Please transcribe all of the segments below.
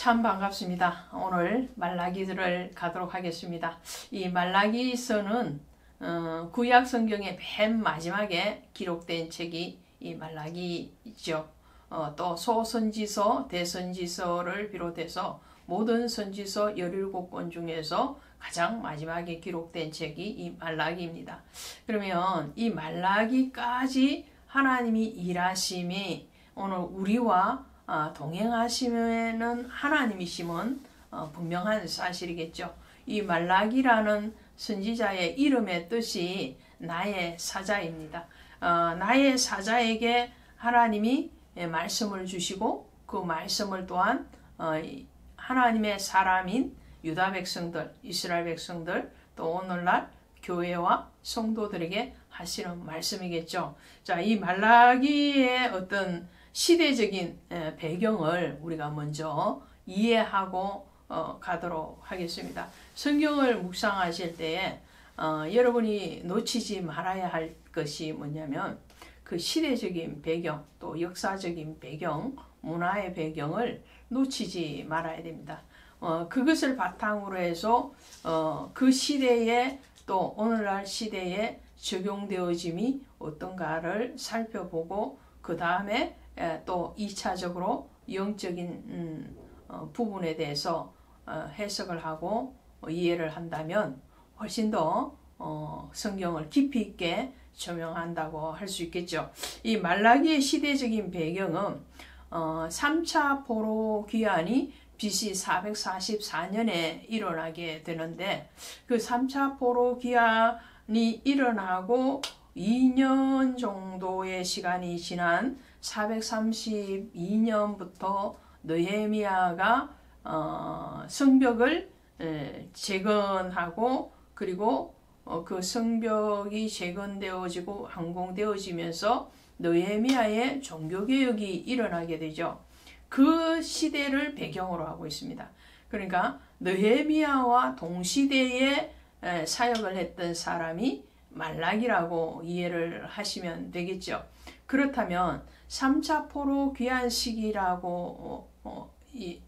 참 반갑습니다. 오늘 말라기를 가도록 하겠습니다. 이 말라기서는 구약 성경의 맨 마지막에 기록된 책이 이 말라기죠. 또 소선지서, 대선지서를 비롯해서 모든 선지서 17권 중에서 가장 마지막에 기록된 책이 이 말라기입니다. 그러면 이 말라기까지 하나님이 일하심이 오늘 우리와 동행하시면은 하나님이심은 분명한 사실이겠죠. 이 말라기라는 선지자의 이름의 뜻이 나의 사자입니다. 나의 사자에게 하나님이 말씀을 주시고 그 말씀을 또한 하나님의 사람인 유다 백성들, 이스라엘 백성들, 또 오늘날 교회와 성도들에게 하시는 말씀이겠죠. 자, 이 말라기의 어떤 시대적인 배경을 우리가 먼저 이해하고 가도록 하겠습니다. 성경을 묵상하실 때에 여러분이 놓치지 말아야 할 것이 뭐냐면 그 시대적인 배경, 또 역사적인 배경, 문화의 배경을 놓치지 말아야 됩니다. 그것을 바탕으로 해서 그 시대에 또 오늘날 시대에 적용되어짐이 어떤가를 살펴보고 그 다음에 또 2차적으로 영적인 부분에 대해서 해석을 하고 이해를 한다면 훨씬 더 성경을 깊이 있게 조명한다고 할 수 있겠죠. 이 말라기의 시대적인 배경은 3차 포로 귀환이 BC 444년에 일어나게 되는데 그 3차 포로 귀환이 일어나고 2년 정도의 시간이 지난 432년부터 느헤미야가 성벽을 재건하고 그리고 그 성벽이 재건되어지고 완공되어지면서 느헤미야의 종교개혁이 일어나게 되죠. 그 시대를 배경으로 하고 있습니다. 그러니까 느헤미야와 동시대에 사역을 했던 사람이 말라기라고 이해를 하시면 되겠죠. 그렇다면 3차 포로 귀환 시기라고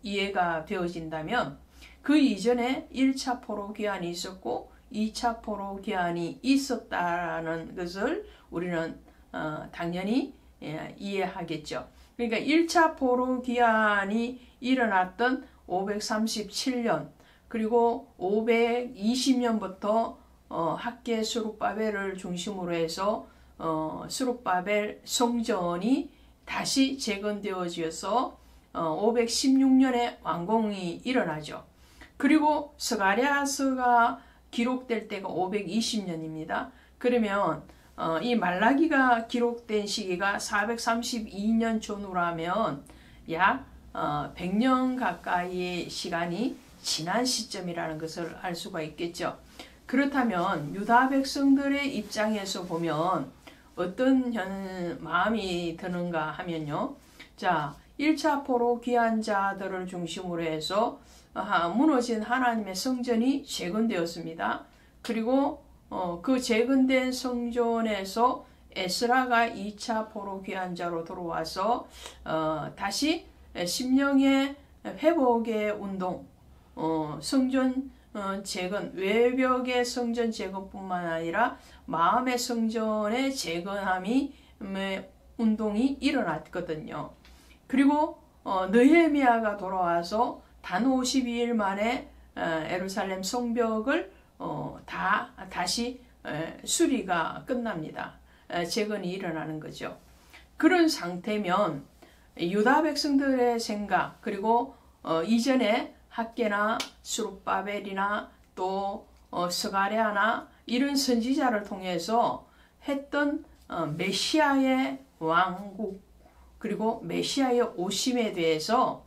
이해가 되어진다면 그 이전에 1차 포로 귀환이 있었고 2차 포로 귀환이 있었다는 것을 우리는 당연히 이해하겠죠. 그러니까 1차 포로 귀환이 일어났던 537년 그리고 520년부터 학계 스룹바벨을 중심으로 해서 스룹바벨 성전이 다시 재건되어져서 516년에 완공이 일어나죠. 그리고 스가랴서가 기록될 때가 520년입니다. 그러면 이 말라기가 기록된 시기가 432년 전후로 하면 약 100년 가까이의 시간이 지난 시점이라는 것을 알 수가 있겠죠. 그렇다면 유다 백성들의 입장에서 보면 어떤 마음이 드는가 하면요. 자, 1차 포로 귀환 자들을 중심으로 해서 무너진 하나님의 성전이 재건되었습니다. 그리고 그 재건된 성전에서 에스라가 2차 포로 귀환 자로 들어와서 다시 심령의 회복의 운동, 성전 재건, 외벽의 성전 재건뿐만 아니라 마음의 성전의 재건함이 운동이 일어났거든요. 그리고 느헤미야가 돌아와서 단 52일 만에 예루살렘 성벽을 다시 수리가 끝납니다. 재건이 일어나는 거죠. 그런 상태면 유다 백성들의 생각 그리고 이전에 학계나 스룹바벨이나 또 스가랴나 이런 선지자를 통해서 했던 메시아의 왕국 그리고 메시아의 오심에 대해서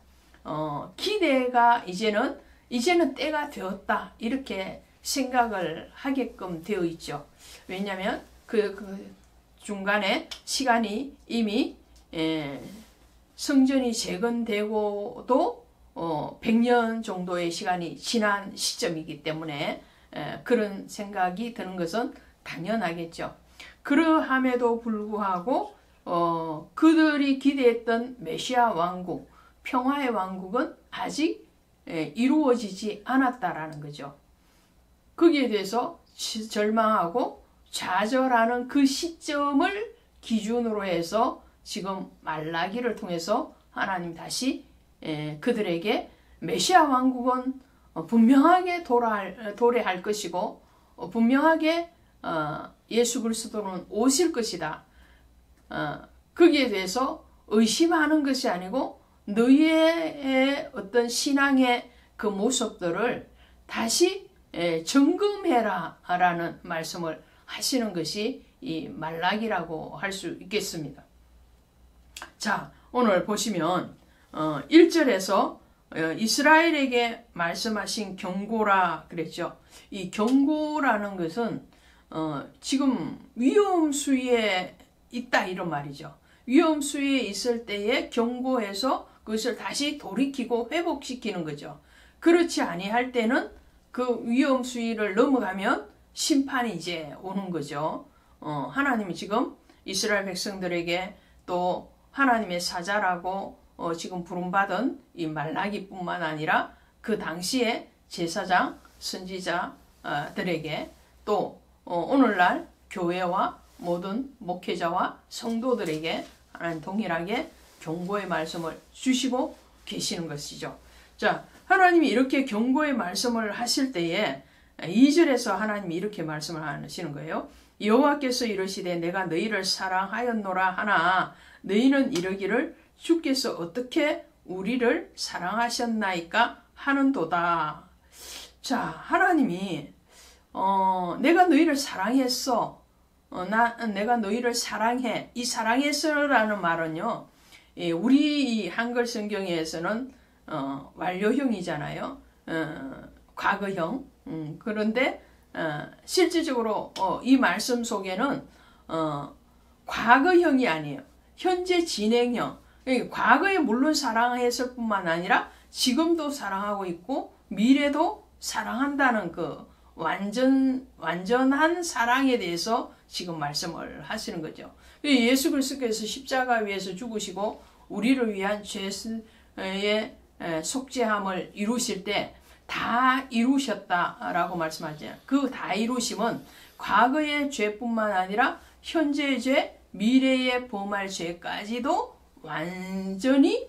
기대가 이제는 때가 되었다 이렇게 생각을 하게끔 되어 있죠. 왜냐하면 그 중간에 시간이 이미 성전이 재건되고도 100년 정도의 시간이 지난 시점이기 때문에 그런 생각이 드는 것은 당연하겠죠. 그러함에도 불구하고 그들이 기대했던 메시아 왕국 평화의 왕국은 아직 이루어지지 않았다라는 거죠. 거기에 대해서 절망하고 좌절하는 그 시점을 기준으로 해서 지금 말라기를 통해서 하나님 다시 그들에게 메시아 왕국은 분명하게 도래할 것이고 분명하게 예수 그리스도는 오실 것이다. 거기에 대해서 의심하는 것이 아니고 너희의 어떤 신앙의 그 모습들을 다시 점검해라 라는 말씀을 하시는 것이 이 말라기라고 할 수 있겠습니다. 자, 오늘 보시면 1절에서 이스라엘에게 말씀하신 경고라 그랬죠. 이 경고라는 것은 지금 위험 수위에 있다 이런 말이죠. 위험 수위에 있을 때에 경고해서 그것을 다시 돌이키고 회복시키는 거죠. 그렇지 아니할 때는 그 위험 수위를 넘어가면 심판이 이제 오는 거죠. 하나님이 지금 이스라엘 백성들에게 또 하나님의 사자라고 지금 부름받은 이 말라기뿐만 아니라 그 당시에 제사장, 선지자들에게 또 오늘날 교회와 모든 목회자와 성도들에게 하나님 동일하게 경고의 말씀을 주시고 계시는 것이죠. 자, 하나님이 이렇게 경고의 말씀을 하실 때에 2절에서 하나님이 이렇게 말씀을 하시는 거예요. 여호와께서 이르시되 내가 너희를 사랑하였노라 하나 너희는 이르기를 주께서 어떻게 우리를 사랑하셨나이까 하는도다. 자, 하나님이 내가 너희를 사랑했어. 내가 너희를 사랑해. 이 사랑했어라는 말은요. 우리 한글 성경에서는 완료형이잖아요. 과거형. 그런데 실질적으로 이 말씀 속에는 과거형이 아니에요. 현재 진행형. 과거에 물론 사랑했을 뿐만 아니라 지금도 사랑하고 있고 미래도 사랑한다는 그 완전한 사랑에 대해서 지금 말씀을 하시는 거죠. 예수 그리스도께서 십자가 위에서 죽으시고 우리를 위한 죄의 속죄함을 이루실 때 다 이루셨다라고 말씀하잖아요. 그 다 이루심은 과거의 죄뿐만 아니라 현재의 죄, 미래의 범할 죄까지도 완전히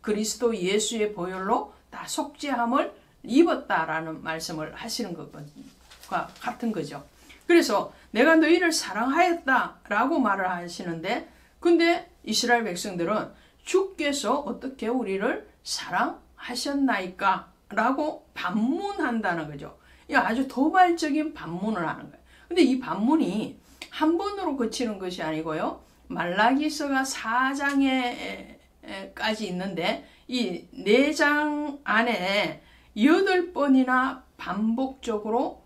그리스도 예수의 보혈로 다 속죄함을 입었다라는 말씀을 하시는 것과 같은 거죠. 그래서 내가 너희를 사랑하였다라고 말을 하시는데 근데 이스라엘 백성들은 주께서 어떻게 우리를 사랑하셨나이까? 라고 반문한다는 거죠. 이 아주 도발적인 반문을 하는 거예요. 근데 이 반문이 한 번으로 그치는 것이 아니고요. 말라기서가 4장에까지 있는데 이 4장 안에 8번이나 반복적으로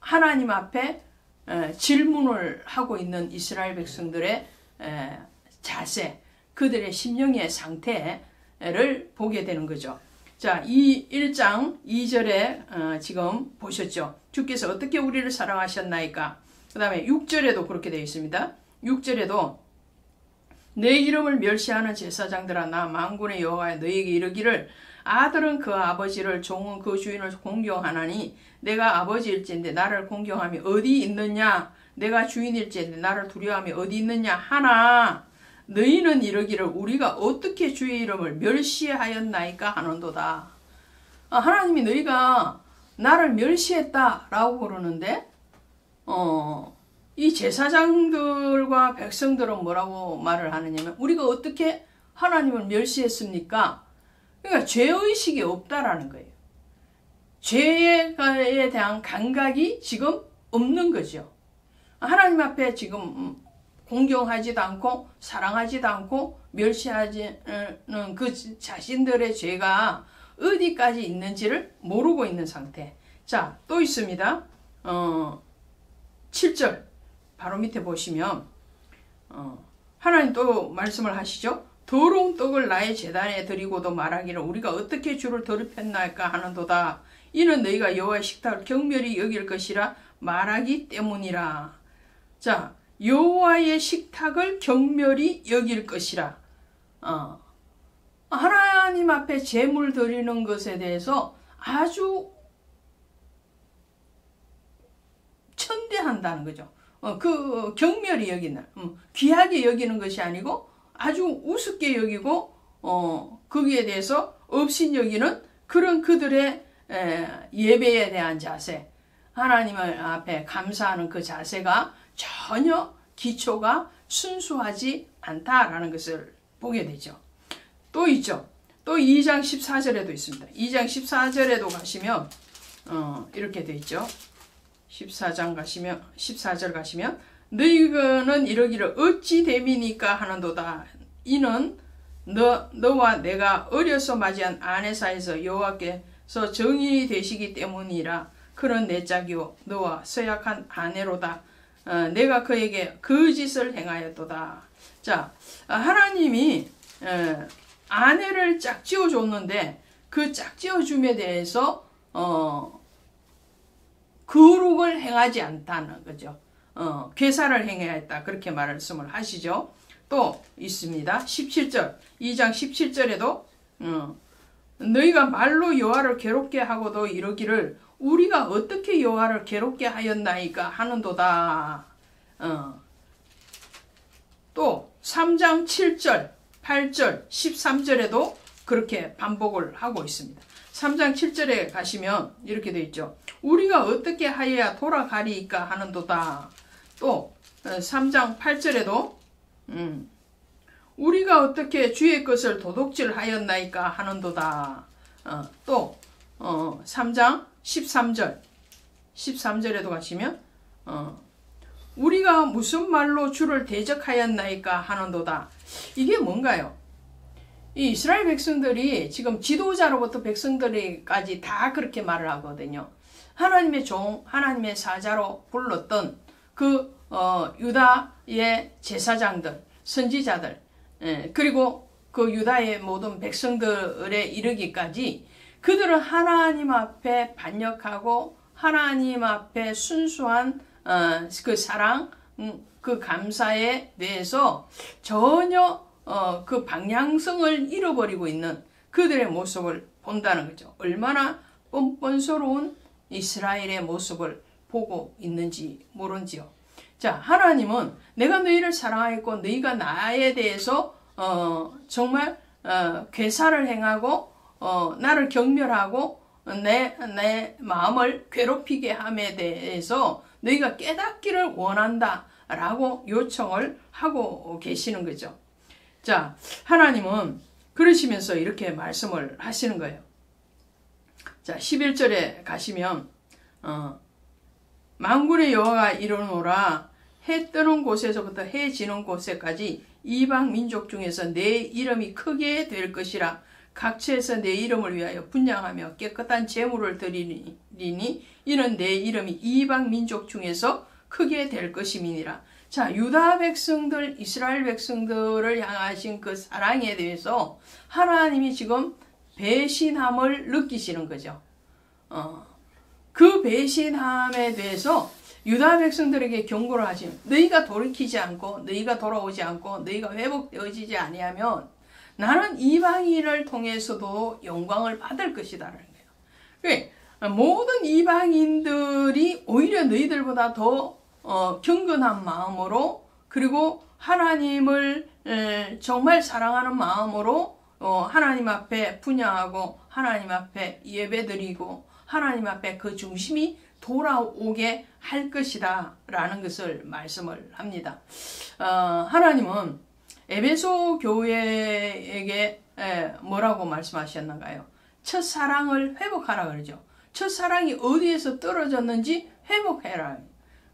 하나님 앞에 질문을 하고 있는 이스라엘 백성들의 자세, 그들의 심령의 상태를 보게 되는 거죠. 자, 이 1장 2절에 지금 보셨죠. 주께서 어떻게 우리를 사랑하셨나이까. 그 다음에 6절에도 그렇게 되어 있습니다. 6절에도 내 이름을 멸시하는 제사장들아 나 만군의 여호와여 너희에게 이르기를 아들은 그 아버지를 종은 그 주인을 공경하나니 내가 아버지일진데 나를 공경함이 어디 있느냐 내가 주인일진데 나를 두려워함이 어디 있느냐 하나 너희는 이르기를 우리가 어떻게 주의 이름을 멸시하였나이까 하는도다. 하나님이 너희가 나를 멸시했다라고 그러는데 이 제사장들과 백성들은 뭐라고 말을 하느냐면 우리가 어떻게 하나님을 멸시했습니까? 그러니까 죄의식이 없다라는 거예요. 죄에 대한 감각이 지금 없는 거죠. 하나님 앞에 지금 공경하지도 않고 사랑하지도 않고 멸시하지는 그 자신들의 죄가 어디까지 있는지를 모르고 있는 상태. 자, 또 있습니다. 7절 바로 밑에 보시면 하나님 또 말씀을 하시죠. 더러운 떡을 나의 제단에 드리고도 말하기를 우리가 어떻게 주를 더럽혔나이까 하는도다. 이는 너희가 여호와의 식탁을 경멸히 여길 것이라 말하기 때문이라. 자, 여호와의 식탁을 경멸히 여길 것이라. 하나님 하나님 앞에 제물 드리는 것에 대해서 아주 천대한다는 거죠. 그 경멸히 여기는, 귀하게 여기는 것이 아니고 아주 우습게 여기고 거기에 대해서 업신 여기는 그런 그들의 예배에 대한 자세, 하나님 앞에 감사하는 그 자세가 전혀 기초가 순수하지 않다라는 것을 보게 되죠. 또 있죠. 또 2장 14절에도 있습니다. 2장 14절에도 가시면 이렇게 돼 있죠. 14절 가시면 너희는 이러기를 어찌 됨이니까 하는도다. 이는 너와 내가 어려서 맞이한 아내 사이에서 여호와께서 정인이 되시기 때문이라. 그런 내 짝이요 너와 서약한 아내로다. 내가 그에게 거짓을 행하였도다. 자, 하나님이 아내를 짝지어 줬는데 그 짝지어 줌에 대해서 거룩을 행하지 않다는 거죠. 괴사를 행해야 했다. 그렇게 말씀을 하시죠. 또 있습니다. 17절, 2장 17절에도 너희가 말로 여호와를 괴롭게 하고도 이러기를 우리가 어떻게 여호와를 괴롭게 하였나이까 하는도다. 또 3장 7절, 8절, 13절에도 그렇게 반복을 하고 있습니다. 3장 7절에 가시면 이렇게 되어 있죠. 우리가 어떻게 하여야 돌아가리이까 하는도다. 또 3장 8절에도 우리가 어떻게 주의 것을 도둑질 하였나이까 하는도다. 또 3장 13절에도 가시면 우리가 무슨 말로 주를 대적하였나이까 하는도다. 이게 뭔가요? 이 이스라엘 백성들이 지금 지도자로부터 백성들까지 다 그렇게 말을 하거든요. 하나님의 종, 하나님의 사자로 불렀던 그 유다의 제사장들, 선지자들, 그리고 그 유다의 모든 백성들에 이르기까지 그들은 하나님 앞에 반역하고 하나님 앞에 순수한 그 사랑, 그 감사에 대해서 전혀 그 방향성을 잃어버리고 있는 그들의 모습을 본다는 거죠. 얼마나 뻔뻔스러운 이스라엘의 모습을 보고 있는지 모른지요. 자, 하나님은 내가 너희를 사랑하였고 너희가 나에 대해서 정말 괴사를 행하고 나를 경멸하고 내 마음을 괴롭히게 함에 대해서 너희가 깨닫기를 원한다 라고 요청을 하고 계시는 거죠. 자, 하나님은 그러시면서 이렇게 말씀을 하시는 거예요. 자, 11절에 가시면 만군의 여호와가 이르노라. 해 뜨는 곳에서부터 해 지는 곳에까지 이방 민족 중에서 내 이름이 크게 될 것이라. 각처에서 내 이름을 위하여 분향하며 깨끗한 제물을 드리니 이는 내 이름이 이방 민족 중에서 크게 될 것임이니라. 자, 유다 백성들, 이스라엘 백성들을 향하신 그 사랑에 대해서 하나님이 지금 배신함을 느끼시는 거죠. 그 배신함에 대해서 유다 백성들에게 경고를 하시면 너희가 돌이키지 않고 너희가 돌아오지 않고 너희가 회복되어지지 아니하면 나는 이방인을 통해서도 영광을 받을 것이다라는 거예요. 모든 이방인들이 오히려 너희들보다 더 경건한 마음으로 그리고 하나님을 정말 사랑하는 마음으로 하나님 앞에 분향하고 하나님 앞에 예배드리고 하나님 앞에 그 중심이 돌아오게 할 것이다 라는 것을 말씀을 합니다. 하나님은 에베소 교회에게 뭐라고 말씀하셨는가요? 첫사랑을 회복하라 그러죠. 첫사랑이 어디에서 떨어졌는지 회복해라.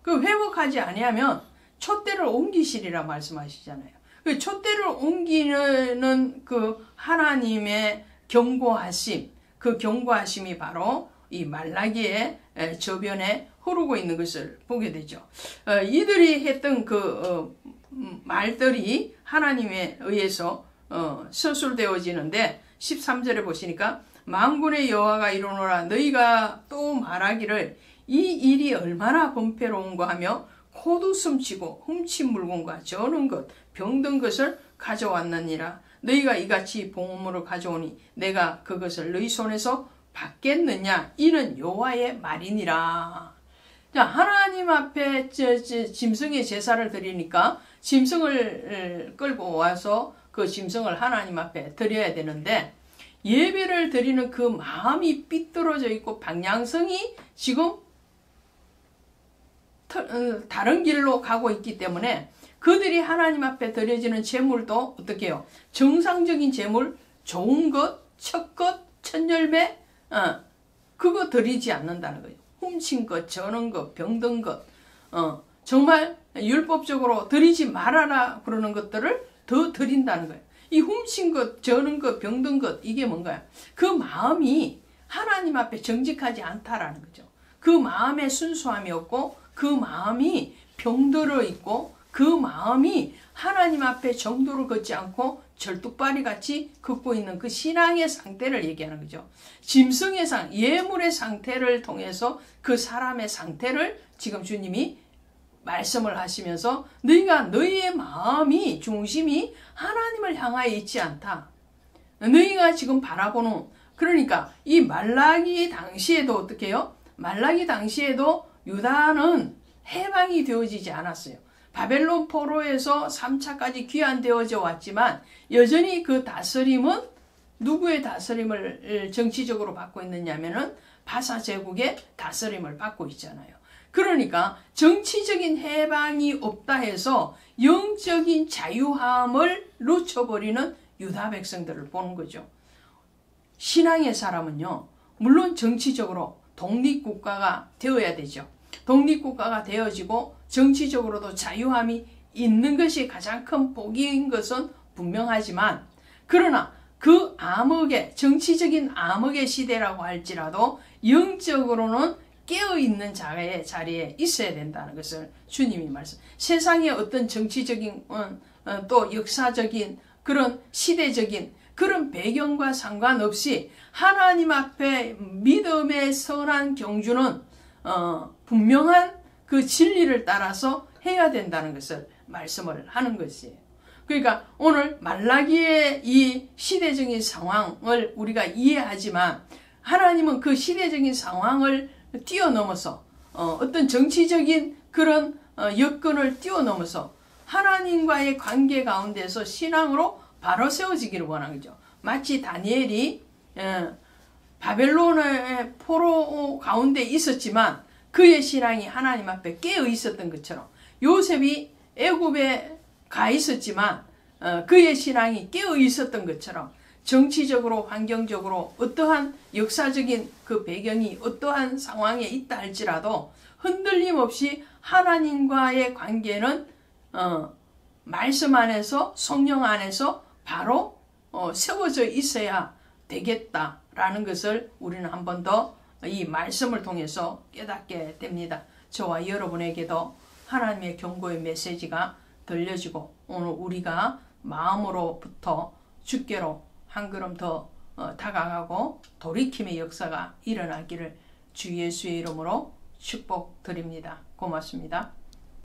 그 회복하지 아니하면 촛대를 옮기시리라 말씀하시잖아요. 그 촛대를 옮기는 그 하나님의 경고하심, 그 경고하심이 바로 이 말라기의 저변에 흐르고 있는 것을 보게 되죠. 이들이 했던 그 말들이 하나님에 의해서 서술되어지는데 13절에 보시니까 만군의 여호와가 이르노라. 너희가 또 말하기를 이 일이 얼마나 범패로운가 하며 코도 숨치고 훔친 물건과 저는 것 병든 것을 가져왔느니라. 너희가 이같이 봉헌물을 가져오니 내가 그것을 너희 손에서 받겠느냐? 이는 여호와의 말이니라. 자, 하나님 앞에 짐승의 제사를 드리니까 짐승을 끌고 와서 그 짐승을 하나님 앞에 드려야 되는데, 예배를 드리는 그 마음이 삐뚤어져 있고 방향성이 지금 다른 길로 가고 있기 때문에 그들이 하나님 앞에 드려지는 제물도 어떻게 해요? 정상적인 제물, 좋은 것, 첫 것, 첫 열매, 그거 드리지 않는다는 거예요. 훔친 것, 저는 것, 병든 것, 정말 율법적으로 드리지 말아라 그러는 것들을 더 드린다는 거예요. 이 훔친 것, 저는 것, 병든 것, 이게 뭔가요? 그 마음이 하나님 앞에 정직하지 않다라는 거죠. 그 마음에 순수함이 없고, 그 마음이 병들어 있고, 그 마음이 하나님 앞에 정도를 걷지 않고 절뚝발이 같이 걷고 있는 그 신앙의 상태를 얘기하는 거죠. 짐승의 예물의 상태를 통해서 그 사람의 상태를 지금 주님이 말씀을 하시면서 너희가 너희의 마음이 중심이 하나님을 향하여 있지 않다. 너희가 지금 바라보는, 그러니까 이 말라기 당시에도 어떻게 해요? 말라기 당시에도 유다는 해방이 되어지지 않았어요. 바벨론 포로에서 3차까지 귀환되어져 왔지만 여전히 그 다스림은 누구의 다스림을 정치적으로 받고 있느냐면은 바사 제국의 다스림을 받고 있잖아요. 그러니까 정치적인 해방이 없다 해서 영적인 자유함을 놓쳐버리는 유다 백성들을 보는 거죠. 신앙의 사람은요, 물론 정치적으로 독립국가가 되어야 되죠. 독립국가가 되어지고 정치적으로도 자유함이 있는 것이 가장 큰 복인 것은 분명하지만, 그러나 그 암흑의, 정치적인 암흑의 시대라고 할지라도 영적으로는 깨어있는 자리에 있어야 된다는 것을 주님이 말씀. 세상의 어떤 정치적인 또 역사적인 그런 시대적인 그런 배경과 상관없이 하나님 앞에 믿음의 선한 경주는 분명한 그 진리를 따라서 해야 된다는 것을 말씀을 하는 것이에요. 그러니까 오늘 말라기의 이 시대적인 상황을 우리가 이해하지만 하나님은 그 시대적인 상황을 뛰어넘어서 어떤 정치적인 그런 여건을 뛰어넘어서 하나님과의 관계 가운데서 신앙으로 바로 세워지기를 원하는 거죠. 마치 다니엘이 바벨론의 포로 가운데 있었지만 그의 신앙이 하나님 앞에 깨어 있었던 것처럼, 요셉이 애굽에 가 있었지만 그의 신앙이 깨어 있었던 것처럼, 정치적으로 환경적으로 어떠한 역사적인 그 배경이 어떠한 상황에 있다 할지라도 흔들림 없이 하나님과의 관계는 말씀 안에서, 성령 안에서 바로 세워져 있어야 되겠다라는 것을 우리는 한 번 더 이 말씀을 통해서 깨닫게 됩니다. 저와 여러분에게도 하나님의 경고의 메시지가 들려지고 오늘 우리가 마음으로부터 주께로 한 걸음 더 다가가고 돌이킴의 역사가 일어나기를 주 예수의 이름으로 축복드립니다. 고맙습니다.